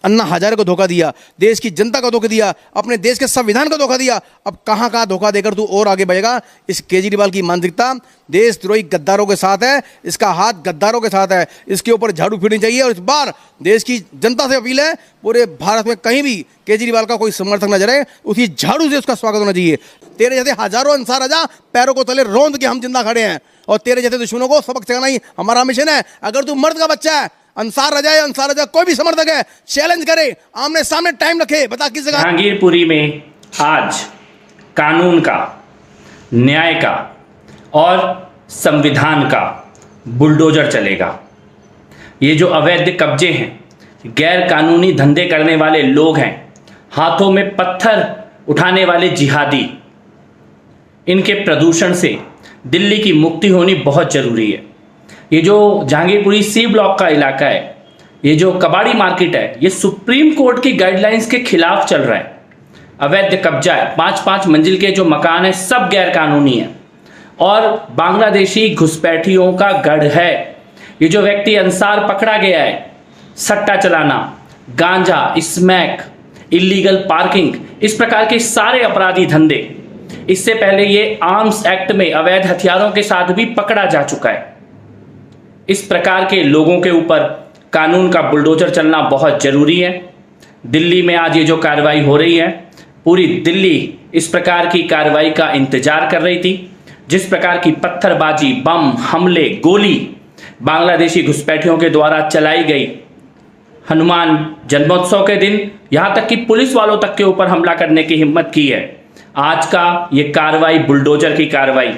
अन्ना हजारे को धोखा दिया, देश की जनता को धोखा दिया, अपने देश के संविधान को धोखा दिया। अब कहाँ कहाँ धोखा देकर तू और आगे बढ़ेगा। इस केजरीवाल की मानसिकता देशद्रोही गद्दारों के साथ है, इसका हाथ गद्दारों के साथ है, इसके ऊपर झाड़ू फिरनी चाहिए। और इस बार देश की जनता से अपील है, पूरे भारत में कहीं भी केजरीवाल का कोई समर्थक नजर आए, उसी झाड़ू से उसका स्वागत होना चाहिए। तेरे जैसे हजारों अंसार राजा पैरों को तले रौंद के हम जिंदा खड़े हैं, और तेरे जैसे दुश्मनों को सबक सिखाना ही हमारा मिशन है। अगर तू मर्द का बच्चा है, अंसार राजा या अंसार राजा कोई भी समर्थक है, चैलेंज करे, आमने सामने टाइम रखे, बता किस जगह। जहांगीरपुरी में आज कानून का, न्याय का और संविधान का बुलडोजर चलेगा। ये जो अवैध कब्जे हैं, गैर कानूनी धंधे करने वाले लोग हैं, हाथों में पत्थर उठाने वाले जिहादी, इनके प्रदूषण से दिल्ली की मुक्ति होनी बहुत ज़रूरी है। ये जो जहांगीरपुरी सी ब्लॉक का इलाका है, ये जो कबाड़ी मार्केट है, ये सुप्रीम कोर्ट की गाइडलाइंस के खिलाफ चल रहा है। अवैध कब्जा है, 5-5 मंजिल के जो मकान है सब गैर कानूनी है और बांग्लादेशी घुसपैठियों का गढ़ है। ये जो व्यक्ति अंसार पकड़ा गया है, सट्टा चलाना, गांजा, स्मैक, इलीगल पार्किंग, इस प्रकार के सारे अपराधी धंधे, इससे पहले ये आर्म्स एक्ट में अवैध हथियारों के साथ भी पकड़ा जा चुका है। इस प्रकार के लोगों के ऊपर कानून का बुलडोजर चलना बहुत ज़रूरी है। दिल्ली में आज ये जो कार्रवाई हो रही है, पूरी दिल्ली इस प्रकार की कार्रवाई का इंतजार कर रही थी। जिस प्रकार की पत्थरबाजी, बम, हमले, गोली बांग्लादेशी घुसपैठियों के द्वारा चलाई गई, हनुमान जन्मोत्सव के दिन यहाँ तक कि पुलिस वालों तक के ऊपर हमला करने की हिम्मत की है। आज का ये कार्रवाई, बुलडोजर की कार्रवाई,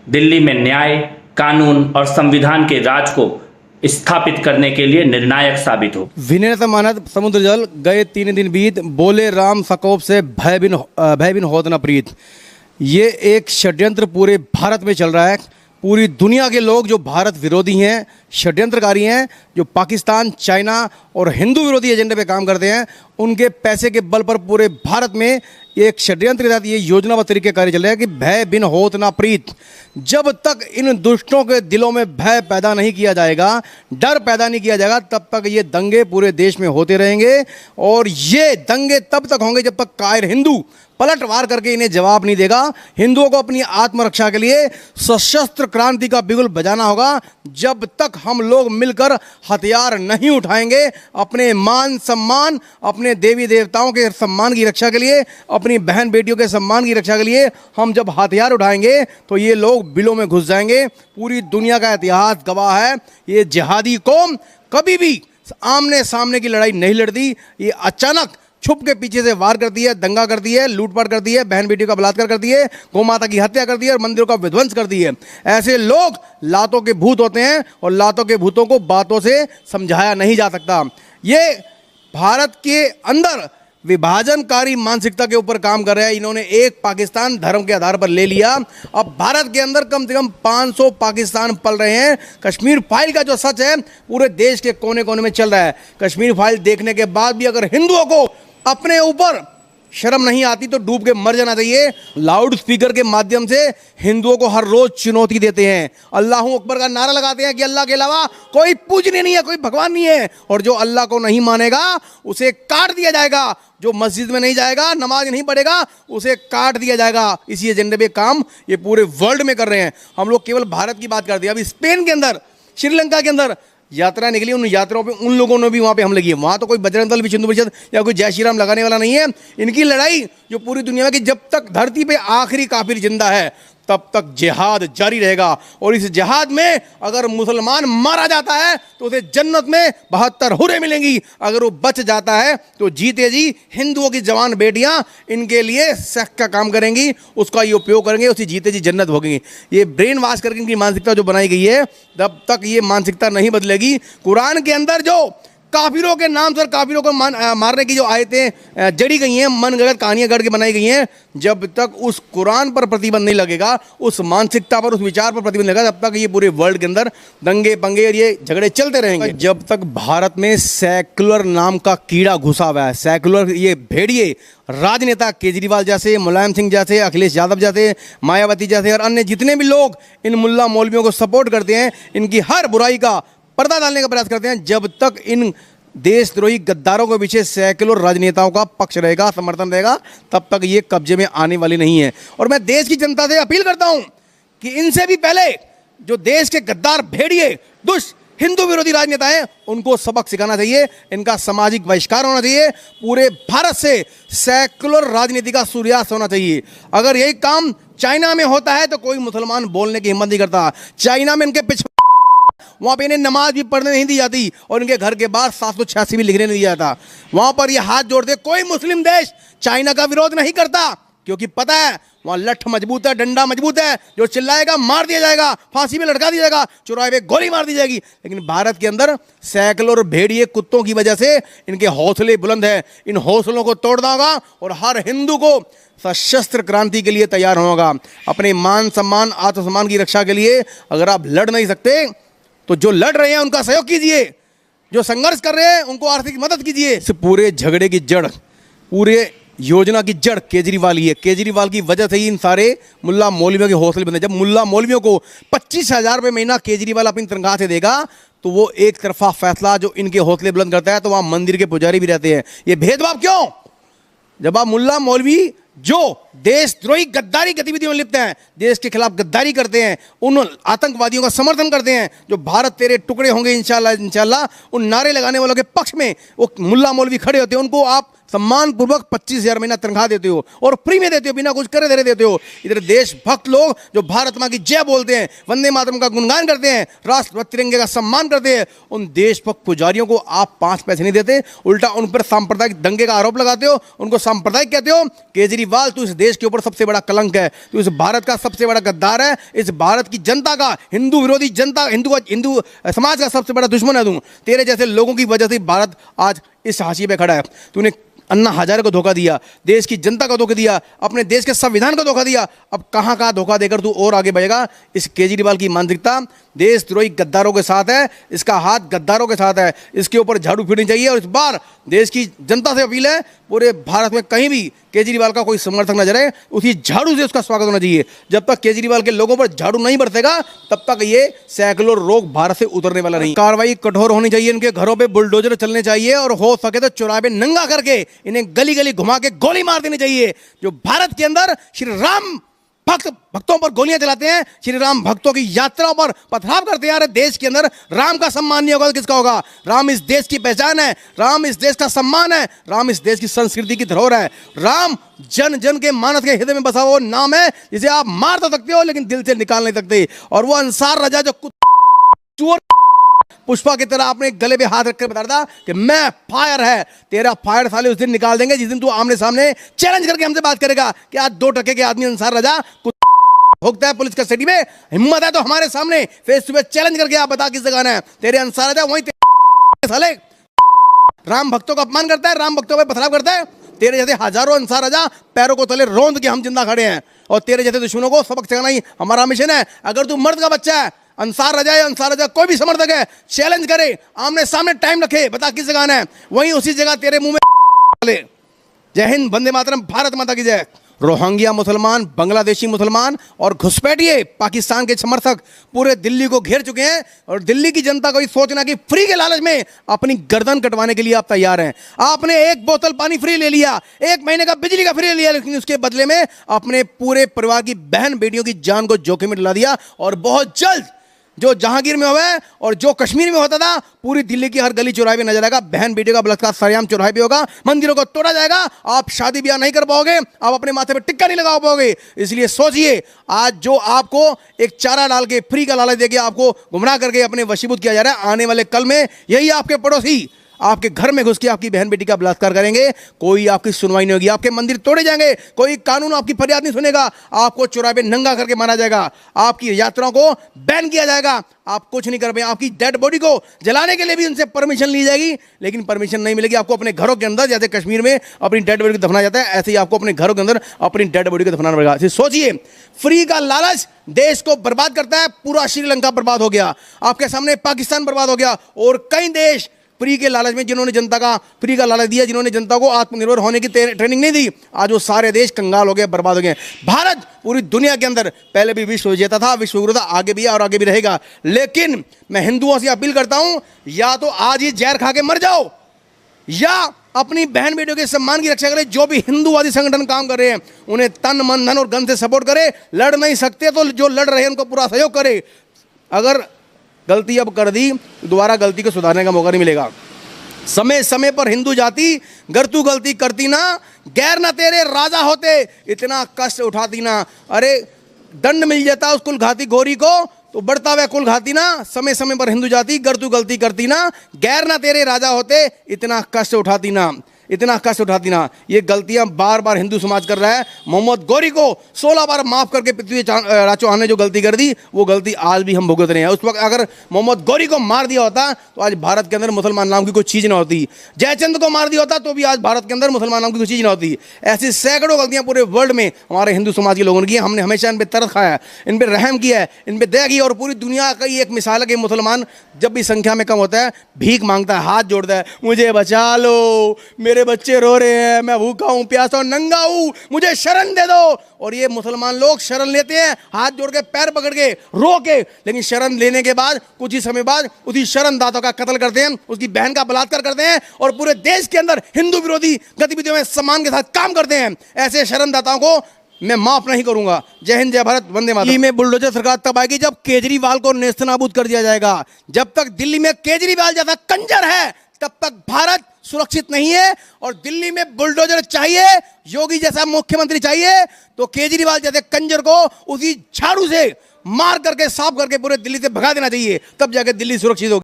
दिल्ली में न्याय, कानून और संविधान के राज को स्थापित करने के लिए निर्णायक साबित हो। विनय मानद समुद्र जल गए 3 दिन बीत, बोले राम सकोप से भय बिन होत न प्रीत। ये एक षड्यंत्र पूरे भारत में चल रहा है। पूरी दुनिया के लोग जो भारत विरोधी हैं, षड्यंत्रकारी हैं, जो पाकिस्तान, चाइना और हिंदू विरोधी एजेंडे पे काम करते हैं, उनके पैसे के बल पर पूरे भारत में एक षड्यंत्र के साथ ये योजनाबद्ध तरीके कार्य चल रहा है कि भय बिन होत ना प्रीत। जब तक इन दुष्टों के दिलों में भय पैदा नहीं किया जाएगा, डर पैदा नहीं किया जाएगा, तब तक ये दंगे पूरे देश में होते रहेंगे। और ये दंगे तब तक होंगे जब तक कायर हिंदू पलटवार करके इन्हें जवाब नहीं देगा। हिंदुओं को अपनी आत्मरक्षा के लिए सशस्त्र क्रांति का बिगुल बजाना होगा। जब तक हम लोग मिलकर हथियार नहीं उठाएंगे, अपने मान सम्मान, अपने देवी देवताओं के सम्मान की रक्षा के लिए, अपनी बहन बेटियों के सम्मान की रक्षा के लिए हम जब हथियार उठाएंगे, तो ये लोग बिलों में घुस जाएंगे। पूरी दुनिया का इतिहास गवाह है, ये जिहादी कौम कभी भी आमने सामने की लड़ाई नहीं लड़ती। ये अचानक छुप के पीछे से वार करती है, दंगा करती है, लूटपाट करती है, बहन बेटियों का बलात्कार करती है, गौ माता की हत्या करती है और मंदिरों का विध्वंस करती है। ऐसे लोग लातों के भूत होते हैं और लातों के भूतों को बातों से समझाया नहीं जा सकता। ये भारत के अंदर विभाजनकारी मानसिकता के ऊपर काम कर रहे हैं। इन्होंने एक पाकिस्तान धर्म के आधार पर ले लिया। अब भारत के अंदर कम से कम 500 पाकिस्तान पल रहे हैं। कश्मीर फाइल का जो सच है पूरे देश के कोने कोने में चल रहा है। कश्मीर फाइल देखने के बाद भी अगर हिंदुओं को अपने ऊपर शर्म नहीं आती तो डूब के मर जाना चाहिए। लाउड स्पीकर के माध्यम से हिंदुओं को हर रोज चुनौती देते हैं, अल्लाह अकबर का नारा लगाते हैं कि अल्लाह के अलावा कोई पूजनीय नहीं है, कोई भगवान नहीं है, और जो अल्लाह को नहीं मानेगा उसे काट दिया जाएगा। जो मस्जिद में नहीं जाएगा, नमाज नहीं पढ़ेगा, उसे काट दिया जाएगा। इसी एजेंडे पे काम ये पूरे वर्ल्ड में कर रहे हैं। हम लोग केवल भारत की बात करते हैं। अभी स्पेन के अंदर, श्रीलंका के अंदर यात्रा निकली, उन यात्राओं पे उन लोगों ने भी वहाँ पे हमले किए। वहाँ तो कोई बजरंग दल, विष्णु परिषद या कोई जय श्री राम लगाने वाला नहीं है। इनकी लड़ाई जो पूरी दुनिया में कि जब तक धरती पे आखिरी काफिर जिंदा है तब तक जिहाद जारी रहेगा। और इस जिहाद में अगर मुसलमान मारा जाता है तो उसे जन्नत में 72 हुरें मिलेंगी। अगर वो बच जाता है तो जीते जी हिंदुओं की जवान बेटियां इनके लिए सेक्स का काम करेंगी, उसका ये उपयोग करेंगे, उसी जीते जी जन्नत भोगेंगी। ये ब्रेन वॉश करके इनकी मानसिकता जो बनाई गई है, तब तक ये मानसिकता नहीं बदलेगी। कुरान के अंदर जो काफिरों के नाम पर काफिरों को मारने की जो आयतें जड़ी गई हैं, मनगढ़ंत कहानियां गढ़ के बनाई गई हैं, जब तक उस कुरान पर प्रतिबंध नहीं लगेगा, उस मानसिकता पर, उस विचार पर प्रतिबंध लगेगा, तब तक ये पूरे वर्ल्ड के अंदर दंगे पंगे और ये झगड़े चलते रहेंगे। जब तक भारत में सेक्युलर नाम का कीड़ा घुसा हुआ है, सेक्युलर ये भेड़िए राजनेता केजरीवाल जैसे, मुलायम सिंह जैसे, अखिलेश यादव जैसे, मायावती जैसे और अन्य जितने भी लोग इन मुल्ला मौलवियों को सपोर्ट करते हैं, इनकी हर बुराई का पर्दा डालने का प्रयास करते हैं, जब तक इन देशद्रोही गद्दारों के पीछे सैकड़ों राजनेताओं का पक्ष रहेगा, समर्थन रहेगा, तब तक ये कब्जे में आने वाली नहीं है। और मैं देश की जनता से अपील करता हूं कि इनसे भी पहले जो देश के गद्दार, भेड़िए, दुष्ट हिंदू विरोधी राजनेता हैं, उनको सबक सिखाना चाहिए। इनका सामाजिक बहिष्कार होना चाहिए। पूरे भारत से सेक्युलर राजनीति का सूर्यास्त होना चाहिए। अगर यही काम चाइना में होता है तो कोई मुसलमान बोलने की हिम्मत नहीं करता। चाइना में इनके पिछले वहां पे इन्हें नमाज भी पढ़ने नहीं दी जाती और इनके घर के बाहर 786 भी लिखने नहीं दिया जाता। वहां पर ये हाथ जोड़ते, कोई मुस्लिम देश चाइना का विरोध नहीं करता, क्योंकि पता है वहां लठ मजबूत है, डंडा मजबूत है, जो चिल्लाएगा मार दिया जाएगा, फांसी में लटका दिया जाएगा, चौराहे पे गोली मार दी जाएगी। लेकिन भारत के अंदर सैकड़ों भेड़िए कुत्तों की वजह से इनके हौसले बुलंद है। इन हौसलों को तोड़ना होगा और हर हिंदू को सशस्त्र क्रांति के लिए तैयार होना होगा। अपने मान सम्मान, आत्मसम्मान की रक्षा के लिए अगर आप लड़ नहीं सकते तो जो लड़ रहे हैं उनका सहयोग कीजिए, जो संघर्ष कर रहे हैं उनको आर्थिक मदद कीजिए। इस पूरे झगड़े की जड़, पूरे योजना की जड़ केजरीवाल ही है। केजरीवाल की वजह से ही इन सारे मुल्ला मौलवियों के हौसले बंधे। जब मुल्ला मौलवियों को 25,000 रुपये महीना केजरीवाल अपनी तनख्वाह से देगा तो वो एक तरफा फैसला जो इनके हौसले बुलंद करता है, तो वहाँ मंदिर के पुजारी भी रहते हैं। ये भेदभाव क्यों? जब आप मुल्ला मौलवी जो देशद्रोही गद्दारी गतिविधियों में लिप्त हैं, देश के खिलाफ गद्दारी करते हैं, उन आतंकवादियों का समर्थन करते हैं, जो भारत तेरे टुकड़े होंगे इंशाल्लाह इंशाल्लाह, उन नारे लगाने वालों के पक्ष में वो मुल्ला मौलवी खड़े होते हैं, उनको आप सम्मानपूर्वक 25,000 महीना तनख्वाह देते हो और फ्री में देते हो, बिना कुछ करे धरे देते हो। इधर देशभक्त लोग जो भारत माँ की जय बोलते हैं, वंदे मातरम का गुणगान करते हैं, राष्ट्र तिरंगे का सम्मान करते हैं, उन देशभक्त पुजारियों को आप 5 पैसे नहीं देते, उल्टा उन पर सांप्रदायिक दंगे का आरोप लगाते हो, उनको सांप्रदायिक कहते हो। केजरीवाल, तू इस देश के ऊपर सबसे बड़ा कलंक है, तू इस भारत का सबसे बड़ा गद्दार है, इस भारत की जनता का, हिंदू विरोधी जनता, हिंदू समाज का सबसे बड़ा दुश्मन है तू। तेरे जैसे लोगों की वजह से भारत आज इस हाशिए पे खड़ा है। तूने अन्ना हजारे को धोखा दिया, देश की जनता को धोखा दिया, अपने देश के संविधान को धोखा दिया। अब कहां कहां धोखा देकर तू और आगे बढ़ेगा? इस केजरीवाल की मानसिकता देशद्रोही गद्दारों के साथ है, इसका हाथ गद्दारों के साथ है, इसके ऊपर झाड़ू फिरनी चाहिए। और इस बार देश की जनता से अपील है, पूरे भारत में कहीं भी केजरीवाल का कोई समर्थक नजर आए, उसी झाड़ू से उसका स्वागत होना चाहिए। जब तक केजरीवाल के लोगों पर झाड़ू नहीं बरसेगा तब तक ये सैकड़ों रोग भारत से उतरने वाला नहीं। कार्रवाई कठोर होनी चाहिए, इनके घरों पे बुलडोजर चलने चाहिए और हो सके तो चौराहे पे नंगा करके इन्हें गली गली घुमा के गोली मार देनी चाहिए। जो भारत के अंदर श्री राम भक्तों पर गोलियां चलाते हैं, श्री राम भक्तों की यात्राओं पर पथराव करते हैं, अरे देश के अंदर राम का सम्मान नहीं होगा तो किसका होगा? राम इस देश की पहचान है, राम इस देश का सम्मान है, राम इस देश की संस्कृति की धरोहर है। राम जन जन के मानस के हृदय में बसा हुआ नाम है, जिसे आप मार तो सकते हो लेकिन दिल से निकाल नहीं सकते। और वो अंसार रजा जो चोर पुष्पा की तरह अपने गले पे हाथ रखकर बता रहा था कि मैं फायर है, तेरा फायर साले उस दिन निकाल देंगे जिस दिन तू आमने सामने चैलेंज करके हमसे बात करेगा कि आज 2 टके के आदमी अंसार रजा भोगता है पुलिस कस्टडी में, हिम्मत है तो हमारे सामने फेस टू फेस चैलेंज करके आप बता किस जगह है। तेरे अंसार रजा वहीं साले राम भक्तों का अपमान करता है, राम भक्तों पर पथराव करता है। तेरे जैसे हजारों अंसार रजा पैरों को तले रोंद के हम जिंदा खड़े हैं और तेरे जैसे दुश्मनों को सबक सिखाना ही हमारा मिशन है। अगर तू मर्द का बच्चा है, अंसार रजा या अंसार रजा कोई भी समर्थक है, चैलेंज करे, आमने सामने टाइम रखे, बता किस जगह है, वहीं उसी जगह तेरे मुंह में। जय हिंद, वंदे मातरम, भारत माता की जय। रोहिंग्या मुसलमान, बांग्लादेशी मुसलमान और घुसपैठिए पाकिस्तान के समर्थक पूरे दिल्ली को घेर चुके हैं और दिल्ली की जनता को ये सोचना कि फ्री के लालच में अपनी गर्दन कटवाने के लिए आप तैयार हैं। आपने 1 बोतल पानी फ्री ले लिया, 1 महीने का बिजली का फ्री ले लिया, लेकिन उसके बदले में अपने पूरे परिवार की बहन बेटियों की जान को जोखिम में डाला दिया। और बहुत जल्द जो जहांगीर में हुआ है और जो कश्मीर में होता था, पूरी दिल्ली की हर गली चौराहे पे नजर आएगा। बहन बेटियों का बलात्कार सरेआम चौराहे पे होगा, मंदिरों को तोड़ा जाएगा, आप शादी ब्याह नहीं कर पाओगे, आप अपने माथे पे टिक्का नहीं लगा पाओगे। इसलिए सोचिए, आज जो आपको एक चारा डाल के फ्री का लालच देके आपको गुमराह करके अपने वशीभूत किया जा रहा है, आने वाले कल में यही आपके पड़ोसी आपके घर में घुस के आपकी बहन बेटी का बलात्कार करेंगे, कोई आपकी सुनवाई नहीं होगी, आपके मंदिर तोड़े जाएंगे, कोई कानून आपकी फरियाद नहीं सुनेगा, आपको चौराहे पे नंगा करके मारा जाएगा, आपकी यात्राओं को बैन किया जाएगा, आप कुछ नहीं कर पाए। आपकी डेड बॉडी को जलाने के लिए भी उनसे परमिशन ली जाएगी, लेकिन परमिशन नहीं मिलेगी। आपको अपने घरों के अंदर, जैसे कश्मीर में अपनी डेड बॉडी को दफनाया जाता है, ऐसे ही आपको अपने घरों के अंदर अपनी डेड बॉडी को दफनाना पड़ेगा। सोचिए, फ्री का लालच देश को बर्बाद करता है। पूरा श्रीलंका बर्बाद हो गया, आपके सामने पाकिस्तान बर्बाद हो गया और कई देश फ्री के लालच में जिन्होंने जनता का फ्री का लालच दिया, जिन्होंने जनता को आत्मनिर्भर होने की ट्रेनिंग नहीं दी, आज वो सारे देश कंगाल हो गए, बर्बाद हो गए। भारत पूरी दुनिया के अंदर पहले भी विश्व विजेता था, विश्व गुरु था, आगे भी है और आगे भी रहेगा। लेकिन मैं हिंदुओं से अपील करता हूं, या तो आज ही जहर खा के मर जाओ या अपनी बहन बेटियों के सम्मान की रक्षा करे। जो भी हिंदूवादी संगठन काम कर रहे हैं उन्हें तन मन धन और गन से सपोर्ट करे। लड़ नहीं सकते तो जो लड़ रहे हैं उनको पूरा सहयोग करे। अगर गलती अब कर दी दोबारा गलती को सुधारने का मौका नहीं मिलेगा। समय समय पर हिंदू जाति गर तू गलती करती ना, गैर ना तेरे राजा होते, इतना कष्ट उठाती ना। अरे दंड मिल जाता उस कुलघाती घोरी को तो बढ़ता हुआ कुल घाती ना। समय समय पर हिंदू जाति गर तू गलती करती ना, गैर ना तेरे राजा होते, इतना कष्ट उठाती ना, इतना कष्ट उठाती ना। ये गलतियां बार बार हिंदू समाज कर रहा है। मोहम्मद गौरी को 16 बार माफ करके पृथ्वीराज चौहान ने जो गलती कर दी वो गलती आज भी हम भुगत रहे हैं। उस वक्त अगर मोहम्मद गौरी को मार दिया होता तो आज भारत के अंदर मुसलमान नाम की कोई चीज़ ना होती। जयचंद को मार दिया होता तो भी आज भारत के अंदर मुसलमान नाम की कोई चीज़ ना होती। ऐसी सैकड़ों गलतियां पूरे वर्ल्ड में हमारे हिंदू समाज के लोगों ने की। हमने हमेशा इन पर तरस खाया है, इन पर रहम किया है, इन पर दया की। और पूरी दुनिया का ये एक मिसाल है कि मुसलमान जब भी संख्या में कम होता है भीख मांगता है, हाथ जोड़ता है, मुझे बचा लो, मेरे बच्चे रो रहे हैं, मैं भूखा हूं, प्यासा हूं, नंगा हूं, मुझे शरण दे दो। और ये मुसलमान लोग शरण लेते हैं हाथ जोड़ के, पैर पकड़ के, रो के, लेकिन शरण लेने के बाद कुछ ही समय बाद उसी शरण दाता का कत्ल करते हैं, उसकी बहन का बलात्कार करते हैं और पूरे देश के अंदर हिंदू विरोधी गतिविधियों में सम्मान के साथ काम करते हैं। ऐसे शरण दाताओं को मैं माफ नहीं करूंगा। जय हिंद, जय भारत, वंदे मातरम। दिल्ली में बुलडोजर सरकार तब आएगी जब केजरीवाल को नेस्तनाबूद कर दिया जाएगा। जब तक दिल्ली में केजरीवाल जैसा कंजर है तब तक भारत सुरक्षित नहीं है। और दिल्ली में बुलडोजर चाहिए, योगी जैसा मुख्यमंत्री चाहिए तो केजरीवाल जैसे कंजर को उसी झाड़ू से मार करके साफ करके पूरे दिल्ली से भगा देना चाहिए, तब जाके दिल्ली सुरक्षित होगी।